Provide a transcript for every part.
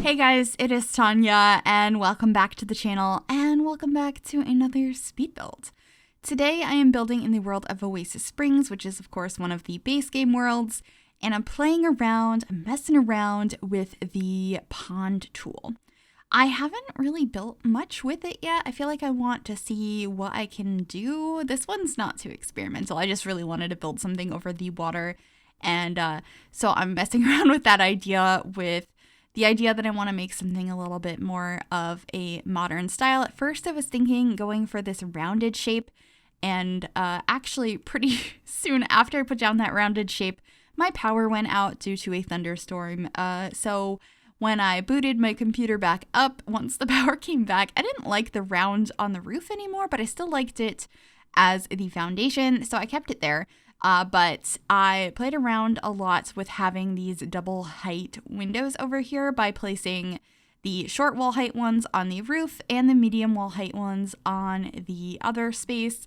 Hey guys, it is Tanya, and welcome back to the channel, and welcome back to another speed build. Today I am building in the world of Oasis Springs, which is of course one of the base game worlds, and I'm playing around, messing around with the pond tool. I haven't really built much with it yet. I feel like I want to see what I can do. This one's not too experimental. I just really wanted to build something over the water, and so I'm messing around with that idea, with the idea that I want to make something a little bit more of a modern style. At first I was thinking going for this rounded shape, and actually pretty soon after I put down that rounded shape, my power went out due to a thunderstorm. So when I booted my computer back up, once the power came back, I didn't like the round on the roof anymore, but I still liked it as the foundation, so I kept it there. But I played around a lot with having these double height windows over here by placing the short wall height ones on the roof and the medium wall height ones on the other space.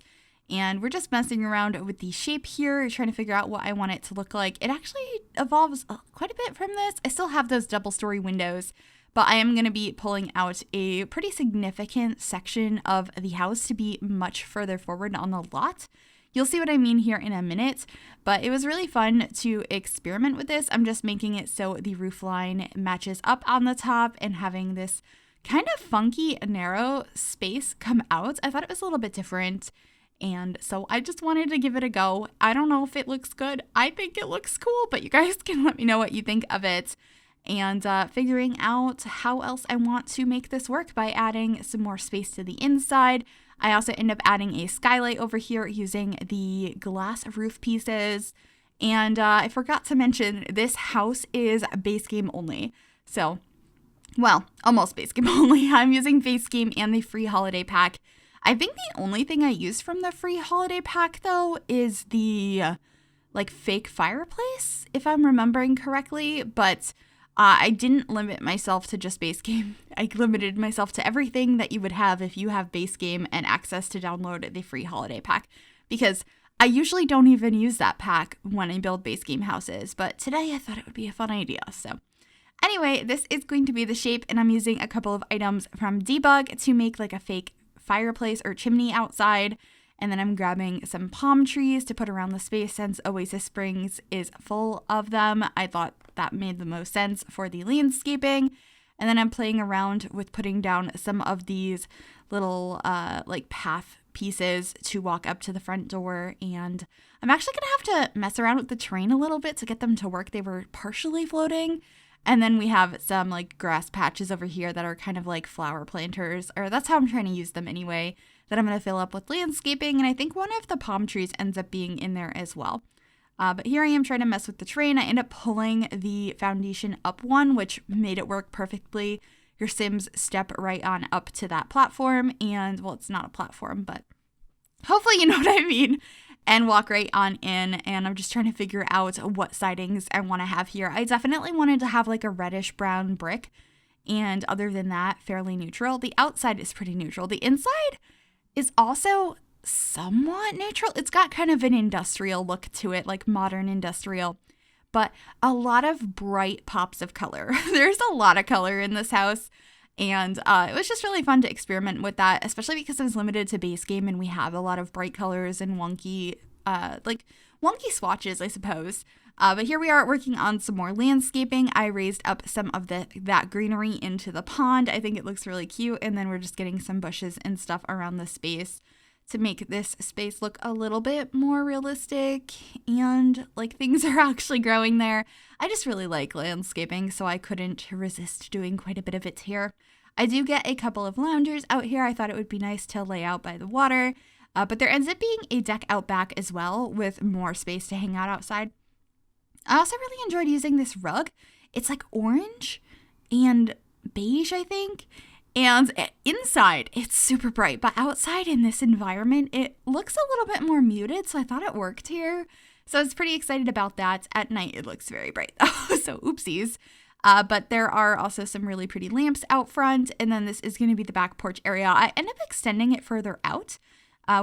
And we're just messing around with the shape here, trying to figure out what I want it to look like. It actually evolves quite a bit from this. I still have those double story windows, but I am going to be pulling out a pretty significant section of the house to be much further forward on the lot. You'll see what I mean here in a minute, but it was really fun to experiment with this. I'm just making it so the roof line matches up on the top and having this kind of funky, narrow space come out. I thought it was a little bit different, and so I just wanted to give it a go. I don't know if it looks good. I think it looks cool, but you guys can let me know what you think of it. And figuring out how else I want to make this work by adding some more space to the inside. I also end up adding a skylight over here using the glass roof pieces. And I forgot to mention, this house is base game only. So, well, almost base game only. I'm using base game and the free holiday pack. I think the only thing I used from the free holiday pack, though, is the fake fireplace, if I'm remembering correctly. But I didn't limit myself to just base game. I limited myself to everything that you would have if you have base game and access to download the free holiday pack, because I usually don't even use that pack when I build base game houses, but today I thought it would be a fun idea. So anyway, this is going to be the shape, and I'm using a couple of items from Debug to make like a fake fireplace or chimney outside. And then I'm grabbing some palm trees to put around the space since Oasis Springs is full of them. I thought that made the most sense for the landscaping. And then I'm playing around with putting down some of these little path pieces to walk up to the front door. And I'm actually going to have to mess around with the terrain a little bit to get them to work. They were partially floating. And then we have some grass patches over here that are kind of like flower planters, or that's how I'm trying to use them anyway, that I'm going to fill up with landscaping, and I think one of the palm trees ends up being in there as well. But here I am trying to mess with the terrain. I end up pulling the foundation up one, which made it work perfectly. Your Sims step right on up to that platform, and, well, it's not a platform, but hopefully you know what I mean, and walk right on in. And I'm just trying to figure out what sidings I want to have here. I definitely wanted to have a reddish brown brick, and other than that, fairly neutral. The outside is pretty neutral. The inside is also somewhat neutral. It's got kind of an industrial look to it, like modern industrial, but a lot of bright pops of color. There's a lot of color in this house, and it was just really fun to experiment with that, especially because it was limited to base game and we have a lot of bright colors and wonky swatches, I suppose. But here we are working on some more landscaping. I raised up some of that greenery into the pond. I think it looks really cute. And then we're just getting some bushes and stuff around the space to make this space look a little bit more realistic and like things are actually growing there. I just really like landscaping, so I couldn't resist doing quite a bit of it here. I do get a couple of loungers out here. I thought it would be nice to lay out by the water, but there ends up being a deck out back as well with more space to hang out outside. I also really enjoyed using this rug. It's like orange and beige, I think. And inside, it's super bright. But outside in this environment, it looks a little bit more muted. So I thought it worked here. So I was pretty excited about that. At night, it looks very bright. So oopsies. But there are also some really pretty lamps out front. And then this is going to be the back porch area. I end up extending it further out,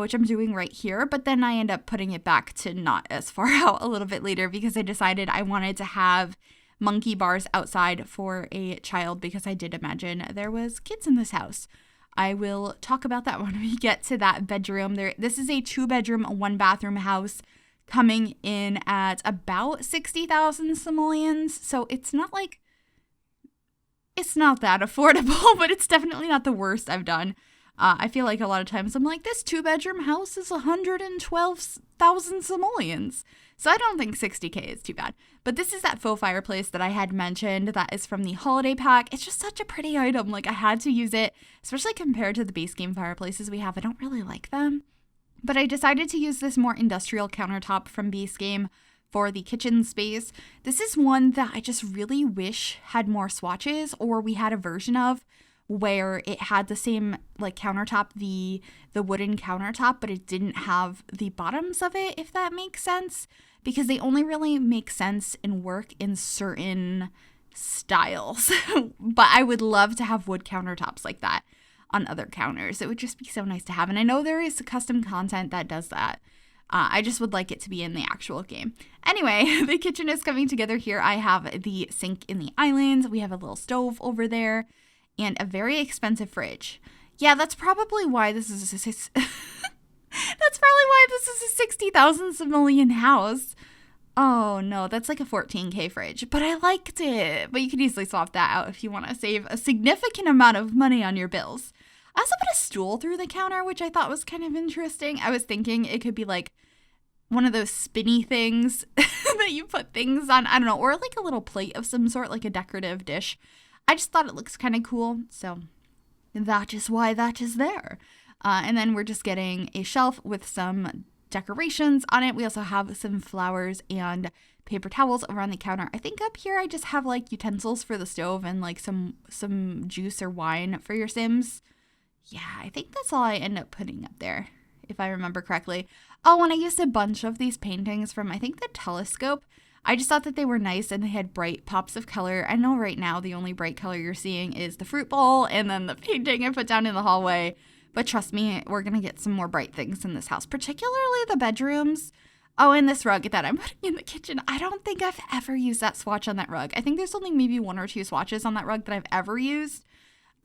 which I'm doing right here. But then I end up putting it back to not as far out a little bit later because I decided I wanted to have monkey bars outside for a child because I did imagine there was kids in this house. I will talk about that when we get to that bedroom. This is a 2-bedroom, 1-bathroom house coming in at about 60,000 simoleons. So it's not that affordable, but it's definitely not the worst I've done. I feel like a lot of times I'm like, this 2-bedroom house is 112,000 simoleons. So I don't think 60K is too bad. But this is that faux fireplace that I had mentioned that is from the holiday pack. It's just such a pretty item. Like, I had to use it, especially compared to the base game fireplaces we have. I don't really like them. But I decided to use this more industrial countertop from base game for the kitchen space. This is one that I just really wish had more swatches, or we had a version of where it had the same like countertop, the wooden countertop, but it didn't have the bottoms of it, if that makes sense, because they only really make sense and work in certain styles. But I would love to have wood countertops like that on other counters. It would just be so nice to have. And I know there is custom content that does that. I just would like it to be in the actual game. Anyway, the kitchen is coming together here. I have the sink in the island. We have a little stove over there and a very expensive fridge. Yeah, that's probably why this is a 60,000 simoleon house. Oh no, that's like a 14K fridge, but I liked it. But you could easily swap that out if you want to save a significant amount of money on your bills. I also put a stool through the counter, which I thought was kind of interesting. I was thinking it could be like one of those spinny things that you put things on, I don't know, or like a little plate of some sort, like a decorative dish. I just thought it looks kind of cool, so that is why that is there. And then we're just getting a shelf with some decorations on it. We also have some flowers and paper towels over on the counter. I think up here I just have like utensils for the stove and like some juice or wine for your Sims. Yeah, I think that's all I end up putting up there, if I remember correctly. Oh, and I used a bunch of these paintings from, I think, the Telescope. I just thought that they were nice and they had bright pops of color. I know right now the only bright color you're seeing is the fruit bowl and then the painting I put down in the hallway. But trust me, we're going to get some more bright things in this house, particularly the bedrooms. Oh, and this rug that I'm putting in the kitchen. I don't think I've ever used that swatch on that rug. I think there's only maybe 1 or 2 swatches on that rug that I've ever used.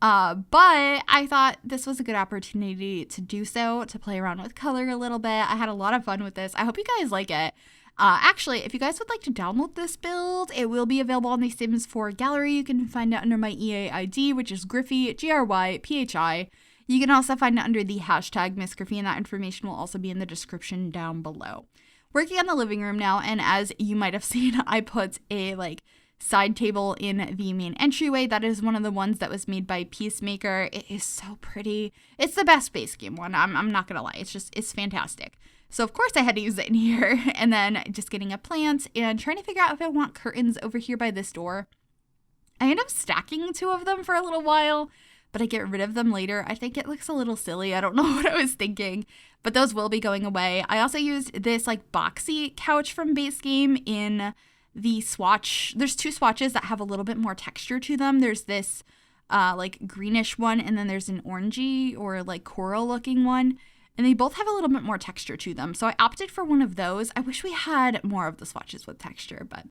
But I thought this was a good opportunity to do so, to play around with color a little bit. I had a lot of fun with this. I hope you guys like it. Actually, if you guys would like to download this build, it will be available on the Sims 4 gallery. You can find it under my EA ID, which is Gryphi, Gryphi. You can also find it under the hashtag Miss Gryphi, and that information will also be in the description down below. Working on the living room now, and as you might have seen, I put a side table in the main entryway. That is one of the ones that was made by Peacemaker. It is so pretty. It's the best base game one. I'm not gonna lie. It's fantastic. So of course I had to use it in here. And then just getting a plant and trying to figure out if I want curtains over here by this door. I end up stacking 2 of them for a little while, but I get rid of them later. I think it looks a little silly. I don't know what I was thinking, but those will be going away. I also used this boxy couch from base game in the swatch. There's 2 swatches that have a little bit more texture to them. There's this greenish one, and then there's an orangey or coral looking one, and they both have a little bit more texture to them. So I opted for one of those. I wish we had more of the swatches with texture, but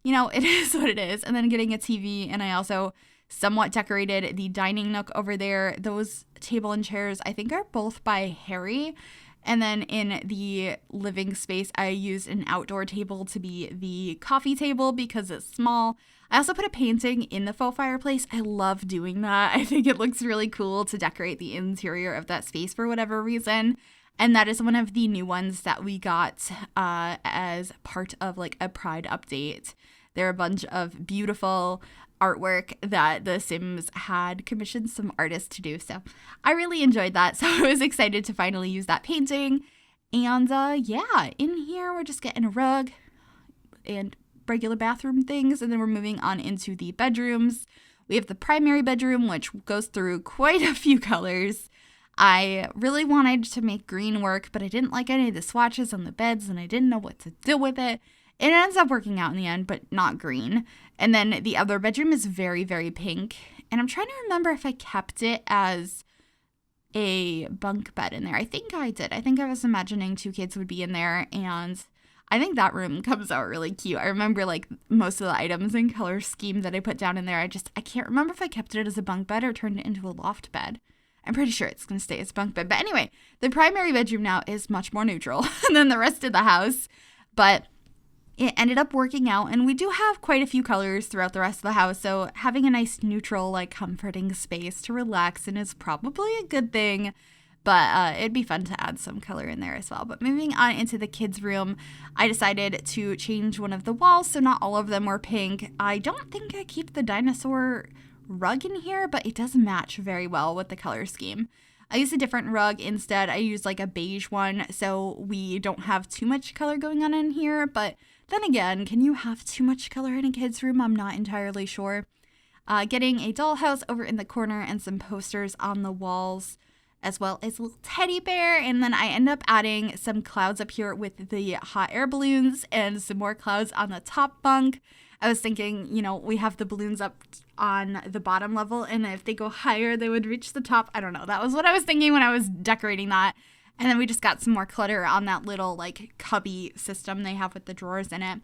it is what it is. And then getting a TV, and I also somewhat decorated the dining nook over there. Those table and chairs I think are both by Harry. And then in the living space, I used an outdoor table to be the coffee table because it's small. I also put a painting in the faux fireplace. I love doing that. I think it looks really cool to decorate the interior of that space for whatever reason. And that is one of the new ones that we got as part of a Pride update. There are a bunch of beautiful artwork that the Sims had commissioned some artists to do. So I really enjoyed that. So I was excited to finally use that painting. And yeah, in here we're just getting a rug and regular bathroom things. And then we're moving on into the bedrooms. We have the primary bedroom, which goes through quite a few colors. I really wanted to make green work, but I didn't like any of the swatches on the beds and I didn't know what to do with it. It ends up working out in the end, but not green. And then the other bedroom is very, very pink. And I'm trying to remember if I kept it as a bunk bed in there. I think I did. I think I was imagining 2 kids would be in there. And I think that room comes out really cute. I remember like most of the items and color scheme that I put down in there. I can't remember if I kept it as a bunk bed or turned it into a loft bed. I'm pretty sure it's going to stay as bunk bed. But anyway, the primary bedroom now is much more neutral than the rest of the house. But it ended up working out, and we do have quite a few colors throughout the rest of the house, so having a nice neutral, like, comforting space to relax in is probably a good thing, but it'd be fun to add some color in there as well. But moving on into the kids' room, I decided to change one of the walls, so not all of them were pink. I don't think I keep the dinosaur rug in here, but it does match very well with the color scheme. I used a different rug instead. I used like a beige one, so we don't have too much color going on in here, but then again, can you have too much color in a kid's room? I'm not entirely sure. Getting a dollhouse over in the corner and some posters on the walls, as well as a little teddy bear. And then I end up adding some clouds up here with the hot air balloons and some more clouds on the top bunk. I was thinking, you know, we have the balloons up on the bottom level, and if they go higher, they would reach the top. I don't know. That was what I was thinking when I was decorating that. And then we just got some more clutter on that little, like, cubby system they have with the drawers in it.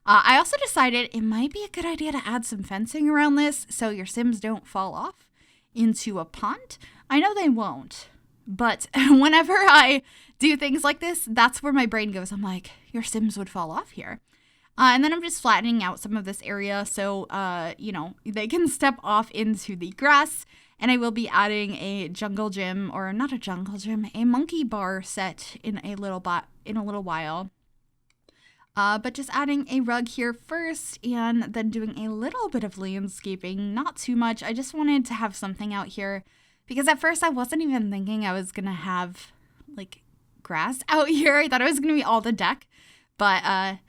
I also decided it might be a good idea to add some fencing around this so your Sims don't fall off into a pond. I know they won't, but whenever I do things like this, that's where my brain goes. I'm like, your Sims would fall off here. And then I'm just flattening out some of this area so, you know, they can step off into the grass. And I will be adding a jungle gym, or not a jungle gym, a monkey bar set in a little while. But just adding a rug here first, and then doing a little bit of landscaping, not too much. I just wanted to have something out here, because at first I wasn't even thinking I was gonna have like grass out here. I thought it was gonna be all the deck, but I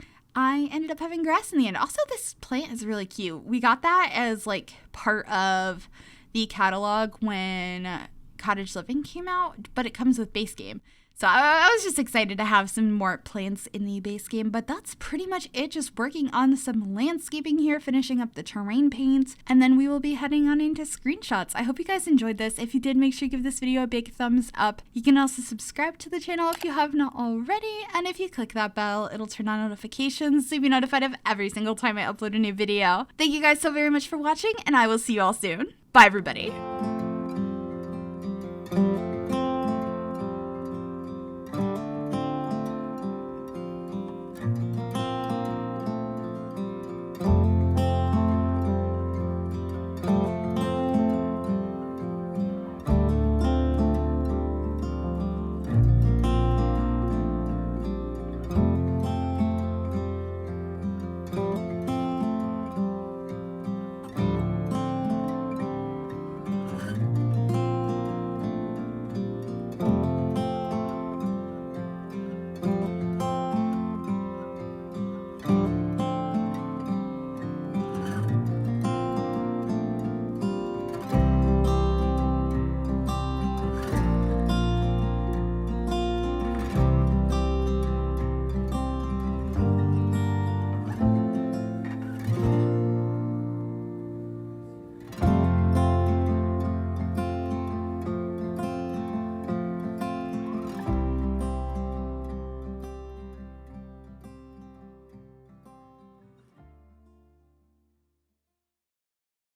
ended up having grass in the end. Also, this plant is really cute. We got that as like part of the catalog when Cottage Living came out, but it comes with base game. So I was just excited to have some more plants in the base game, but that's pretty much it. Just working on some landscaping here, finishing up the terrain paint, and then we will be heading on into screenshots. I hope you guys enjoyed this. If you did, make sure you give this video a big thumbs up. You can also subscribe to the channel if you have not already, and if you click that bell, it'll turn on notifications so you'll be notified of every single time I upload a new video. Thank you guys so very much for watching, and I will see you all soon. Bye, everybody.